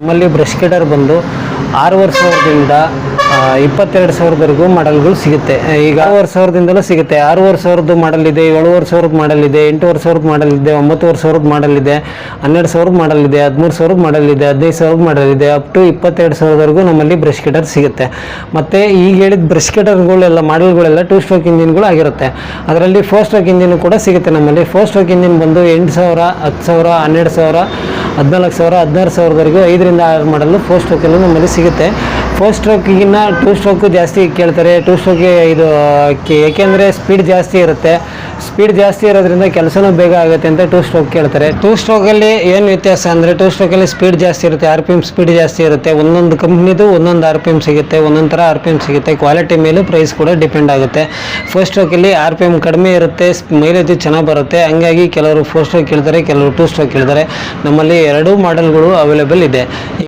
ನಮ್ಮಲ್ಲಿ brush cutter ಬಂದು 6,500ದಿಂದ 22,000ವರೆಗೂ ಮಾಡೆಲ್ಗಳು ಸಿಗುತ್ತೆ. ಈಗ 6,500ದಿಂದಲೂ ಸಿಗುತ್ತೆ. 6,500 ಮಾಡೆಲ್ ಇದೆ, 7,500 ಮಾಡೆಲ್ ಇದೆ, 8,500 ಮಾಡೆಲ್ ಇದೆ, 9,500 ಮಾಡೆಲ್ ಇದೆ, 12,000 ಮಾಡೆಲ್ ಇದೆ, 13,000 ಮಾಡೆಲ್ ಇದೆ, 15,000 ಮಾಡೆಲ್ ಇದೆ, ಅಪ್ ಟು 22,000ವರೆಗೂ ನಮ್ಮಲ್ಲಿ ಬ್ರಷ್ ಕಟರ್ ಸಿಗುತ್ತೆ. ಮತ್ತು ಈಗ ಹೇಳಿದ ಬ್ರಷ್ ಕಟರ್ಗಳೆಲ್ಲ ಮಾಡೆಲ್ಗಳೆಲ್ಲ 2 ಸ್ಟ್ರೋಕ್ ಇಂಜಿನ್ಗಳು ಆಗಿರುತ್ತೆ. ಅದರಲ್ಲಿ 4 ಸ್ಟ್ರೋಕ್ ಇಂಜಿನ್ ಕೂಡ ಸಿಗುತ್ತೆ ನಮ್ಮಲ್ಲಿ. 4 ಸ್ಟ್ರೋಕ್ ಇಂಜಿನ್ ಬಂದು 8,000, 10,000, 12,000, 14,000, 16,000ವರೆಗೂ 5ರಿಂದ 6 ಮಾಡಲು 4 ಸ್ಟ್ರೋಕಲ್ಲೂ ನಮ್ಮಲ್ಲಿ ಸಿಗುತ್ತೆ. 4 ಸ್ಟ್ರೋಕಿಗಿನ್ನ 2 ಸ್ಟ್ರೋಕು ಜಾಸ್ತಿ ಕೇಳ್ತಾರೆ. 2 ಸ್ಟ್ರೋಕ್ಗೆ ಇದು ಏಕೆಂದರೆ ಸ್ಪೀಡ್ ಜಾಸ್ತಿ ಇರುತ್ತೆ. ಸ್ಪೀಡ್ ಜಾಸ್ತಿ ಇರೋದ್ರಿಂದ ಕೆಲಸನೂ ಬೇಗ ಆಗುತ್ತೆ ಅಂತ 2 ಸ್ಟ್ರೋಕ್ ಕೇಳ್ತಾರೆ. 2 ಸ್ಟ್ರೋಕಲ್ಲಿ ಏನು ವ್ಯತ್ಯಾಸ ಅಂದರೆ 2 ಸ್ಟ್ರೋಕಲ್ಲಿ ಸ್ಪೀಡ್ ಜಾಸ್ತಿ ಇರುತ್ತೆ, RPM ಸ್ಪೀಡ್ ಜಾಸ್ತಿ ಇರುತ್ತೆ. ಒಂದೊಂದು ಕಂಪ್ನಿದು ಒಂದೊಂದು RPM ಸಿಗುತ್ತೆ, ಒಂದೊಂದು ಥರ RPM ಸಿಗುತ್ತೆ. ಕ್ವಾಲಿಟಿ ಮೇಲೂ ಪ್ರೈಸ್ ಕೂಡ ಡಿಪೆಂಡ್ ಆಗುತ್ತೆ. 4 ಸ್ಟ್ರೋಕಲ್ಲಿ RPM ಕಡಿಮೆ ಇರುತ್ತೆ, ಮೈಲೇಜ್ ಚೆನ್ನಾಗಿ ಬರುತ್ತೆ. ಹಂಗಾಗಿ ಕೆಲವರು 4 ಸ್ಟ್ರೋಕ್ ಕೇಳ್ತಾರೆ, ಕೆಲವರು 2 ಸ್ಟ್ರೋಕ್ ಕೇಳ್ತಾರೆ. ನಮ್ಮಲ್ಲಿ ಎರಡೂ ಮಾಡೆಲ್ಗಳು ಅವೈಲೇಬಲ್ ಇದೆ.